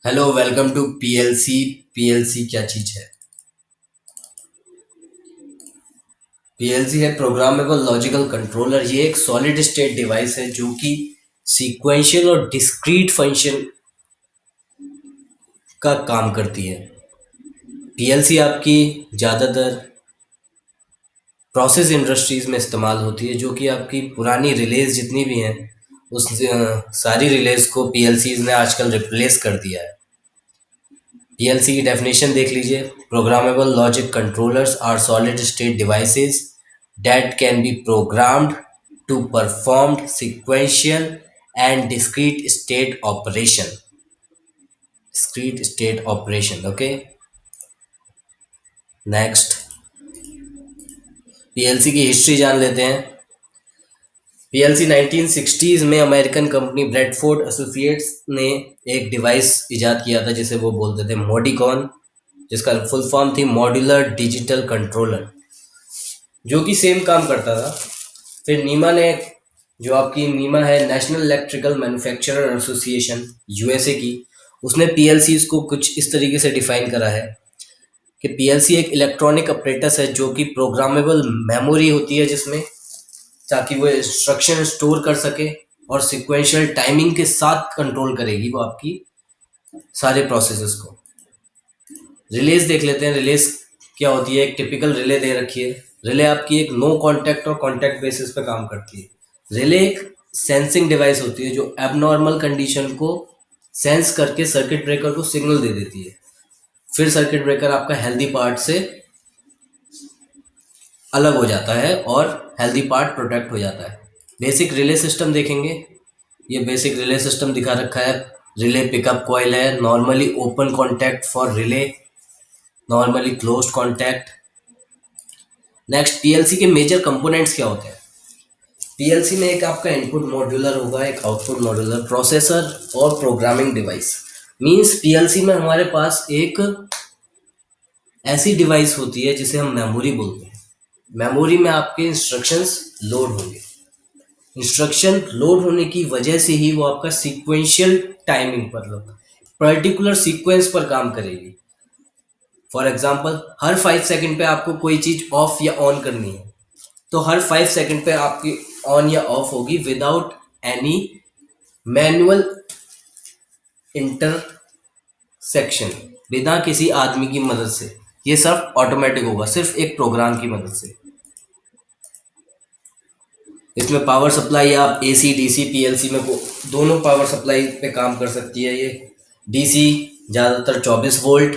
Hello, welcome to PLC. PLC क्या चीज है? पीएलसी है प्रोग्रामेबल लॉजिकल कंट्रोलर। ये एक सॉलिड स्टेट डिवाइस है जो कि सीक्वेंशियल और डिस्क्रीट फंक्शन का काम करती है। पीएलसी आपकी ज़्यादातर प्रोसेस इंडस्ट्रीज में इस्तेमाल होती है, जो कि आपकी पुरानी रिलेज जितनी भी हैं उस सारी रिलेज को पीएलसीज ने आजकल रिप्लेस कर दिया है। पीएलसी की डेफिनेशन देख लीजिए। Programmable logic controllers are solid state devices that can be programmed to perform sequential and discrete state operation. Okay, next PLC की हिस्ट्री जान लेते हैं। पीएलसी 1960s में अमेरिकन कंपनी ब्रेडफोर्ड एसोसिएट्स ने एक डिवाइस इजाद किया था जिसे वो बोलते थे मॉडिकॉन, जिसका फुल फॉर्म थी मॉड्यूलर डिजिटल कंट्रोलर, जो कि सेम काम करता था। फिर नीमा ने, जो आपकी नीमा है national electrical manufacturer association USA की, उसने पीएलसी को कुछ इस तरीके से डिफाइन करा है कि पीएलसी एक इलेक्ट्रॉनिक ऑपरेटस है जो कि प्रोग्रामेबल मेमोरी होती है, जिसमें ताकि वो इंस्ट्रक्शन स्टोर कर सके और सिक्वेंशियल टाइमिंग के साथ कंट्रोल करेगी वो आपकी सारे प्रोसेसेस को। रिलेज देख लेते हैं। रिलेज क्या होती है? एक टिपिकल रिले दे रखी है। रिले आपकी एक नो कांटेक्ट और कांटेक्ट बेसिस पे काम करती है। रिले एक सेंसिंग डिवाइस होती है जो एबनॉर्मल कंडीशन को सेंस करके सर्किट ब्रेकर को सिग्नल दे देती है। फिर सर्किट ब्रेकर आपका हेल्दी पार्ट से अलग हो जाता है और हेल्दी पार्ट प्रोटेक्ट हो जाता है। बेसिक रिले सिस्टम देखेंगे। ये बेसिक रिले सिस्टम दिखा रखा है। रिले पिकअप कॉइल है, normally open contact for relay, normally closed contact. Next, PLC के मेजर कंपोनेंट्स क्या होते हैं? पीएलसी में एक आपका इनपुट मॉड्यूलर होगा, एक आउटपुट मॉड्यूलर, प्रोसेसर और प्रोग्रामिंग डिवाइस। मींस पीएलसी में हमारे पास एक ऐसी डिवाइस होती है जिसे हम मेमोरी बोलते हैं। मेमोरी में आपके इंस्ट्रक्शंस लोड होंगे। इंस्ट्रक्शन लोड होने की वजह से ही वो आपका सीक्वेंशियल टाइमिंग पर पर्टिकुलर सीक्वेंस पर काम करेगी। फॉर एग्जाम्पल, हर 5 सेकंड पे आपको कोई चीज ऑफ या ऑन करनी है, तो हर 5 सेकंड पे आपकी ऑन या ऑफ होगी विदाउट एनी मैनुअल इंटरसेक्शन, बिना किसी आदमी की मदद से। ये सब ऑटोमेटिक होगा सिर्फ एक प्रोग्राम की मदद से। इसमें पावर सप्लाई आप एसी डीसी, पीएलसी में दोनों पावर सप्लाई पे काम कर सकती है। ये डीसी ज़्यादातर 24 वोल्ट,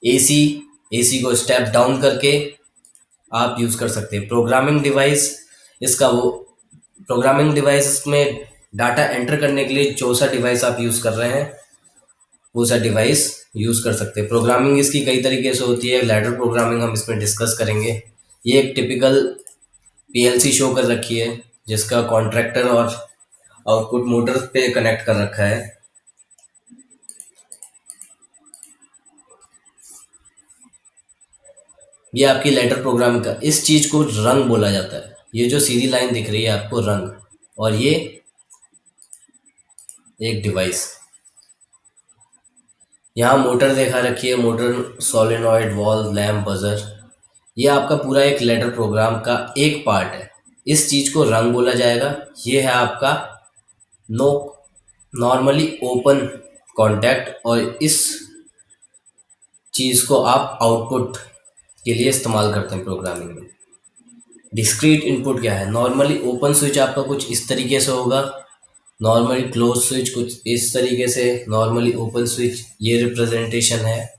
एसी एसी को स्टेप डाउन करके आप यूज़ कर सकते हैं। प्रोग्रामिंग डिवाइस, इसका वो प्रोग्रामिंग डिवाइस में डाटा एंटर करने के लिए जो सा डिवाइस आप यूज़ कर रहे हैं वो सा डिवाइस यूज़ कर सकते हैं। प्रोग्रामिंग इसकी कई तरीके से होती है। लैडर प्रोग्रामिंग हम इसमें डिस्कस करेंगे। ये एक टिपिकल पीएलसी शो कर रखी है जिसका कॉन्ट्रैक्टर और आउटपुट मोटर पे कनेक्ट कर रखा है। ये आपकी लेटर प्रोग्राम का, इस चीज को रंग बोला जाता है। ये जो सीधी लाइन दिख रही है आपको, रंग, और ये एक डिवाइस। यहाँ मोटर देखा रखी है, motor, solenoid, valve, lamp, buzzer. ये आपका पूरा एक लेटर प्रोग्राम का एक पार्ट है। इस चीज को रंग बोला जाएगा। ये है आपका नो नॉर्मली ओपन कॉन्टैक्ट, और इस चीज को आप आउटपुट के लिए इस्तेमाल करते हैं प्रोग्रामिंग में। डिस्क्रीट इनपुट क्या है? नॉर्मली ओपन स्विच आपका कुछ इस तरीके से होगा, नॉर्मली क्लोज स्विच कुछ इस तरीके से, नॉर्मली ओपन स्विच, ये रिप्रेजेंटेशन है।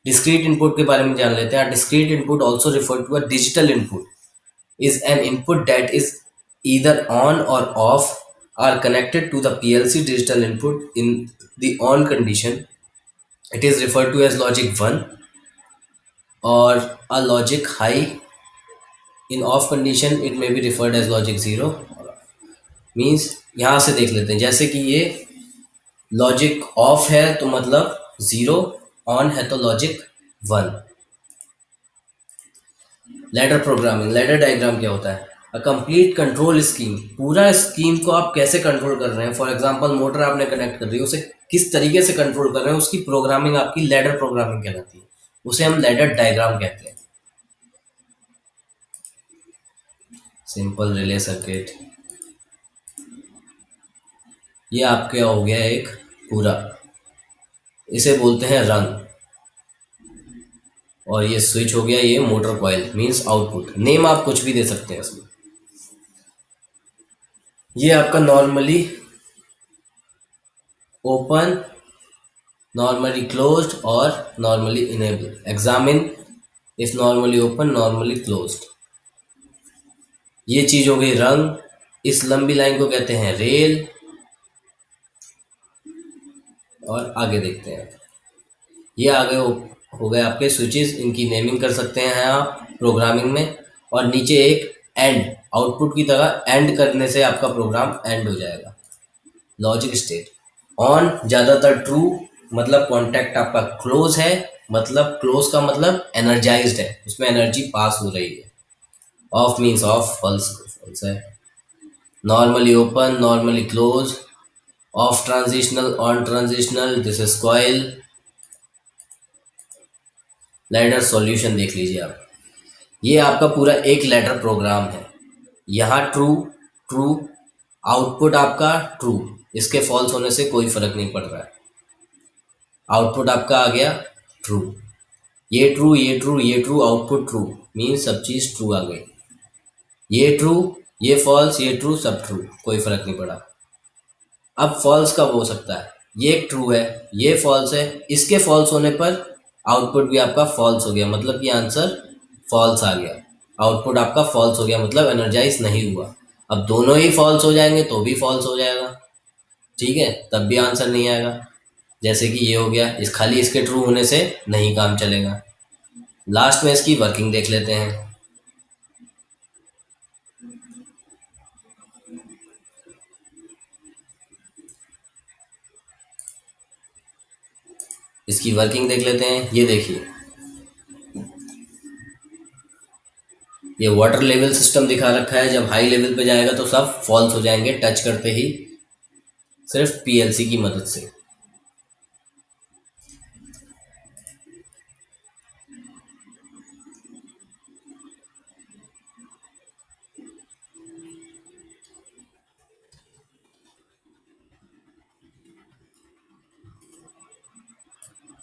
डिस्क्रीट इनपुट के बारे में जान लेते हैं। Discrete input also refer to a digital input is an input that is either on or off or connected to the PLC digital input. In the on condition, it is referred to as logic 1, or a logic high. In off condition, it may be referred as logic 0. Means यहाँ से देख लेते हैं, जैसे कि ये logic of है तो मतलब 0, ऑन है तो logic 1। Ladder programming, ladder diagram क्या होता है? अ कंप्लीट कंट्रोल स्कीम, पूरा स्कीम को आप कैसे कंट्रोल कर रहे हैं। फॉर एग्जांपल मोटर आपने कनेक्ट कर रही है, उसे किस तरीके से कंट्रोल कर रहे हैं, उसकी प्रोग्रामिंग आपकी लैडर प्रोग्रामिंग कहलाती है। उसे हम लैडर डायग्राम कहते हैं। सिंपल रिले सर्किट, ये आपके हो गया एक पूरा, इसे बोलते हैं रंग। और ये स्विच हो गया, ये motor coil means output. Name आप कुछ भी दे सकते हैं इसमें। ये आपका नॉर्मली ओपन, नॉर्मली क्लोज्ड और normally enable. Examine is normally open, normally closed. ये चीज हो गई रंग। इस लंबी लाइन को कहते हैं रेल। और आगे देखते हैं, ये आगे हो गए आपके स्विचेस। इनकी नेमिंग कर सकते हैं आप प्रोग्रामिंग में। और नीचे एक एंड, आउटपुट की तरह एंड करने से आपका प्रोग्राम एंड हो जाएगा। लॉजिक स्टेट, ऑन ज़्यादातर ट्रू, मतलब कॉन्टैक्ट आपका क्लोज है, मतलब क्लोज का मतलब एनर्जाइज्ड है, उसमें एनर्जी पास हो रही है। Off means off, false false है। Normally open, normally close. Off transitional, on transitional, this is coil. Ladder solution देख लीजिए आप। ये आपका पूरा एक लेटर प्रोग्राम है। यहाँ ट्रू ट्रू, आउटपुट आपका ट्रू, इसके फॉल्स होने से कोई फर्क नहीं पड़ रहा है। आउटपुट आपका आ गया ट्रू। ये ट्रू, ये ट्रू, ये ट्रू, आउटपुट ट्रू, मीन सब चीज ट्रू आ गई। ये ट्रू, ये फॉल्स, ये ट्रू, सब ट्रू, कोई फर्क नहीं पड़ा। अब फॉल्स कब हो सकता है, ये एक ट्रू है, ये फॉल्स है, इसके फॉल्स होने पर आउटपुट भी आपका फॉल्स हो गया, मतलब कि आंसर फॉल्स आ गया। आउटपुट आपका फॉल्स हो गया, मतलब एनर्जाइज नहीं हुआ। अब दोनों ही फॉल्स हो जाएंगे तो भी फॉल्स हो जाएगा, ठीक है, तब भी आंसर नहीं आएगा। जैसे कि ये हो गया, इस खाली इसके ट्रू होने से नहीं काम चलेगा। लास्ट में इसकी वर्किंग देख लेते हैं। इसकी वर्किंग देख लेते हैं। ये देखिए, ये वाटर लेवल सिस्टम दिखा रखा है। जब हाई लेवल पे जाएगा तो सब फॉल्स हो जाएंगे टच करते ही, सिर्फ पीएलसी की मदद से।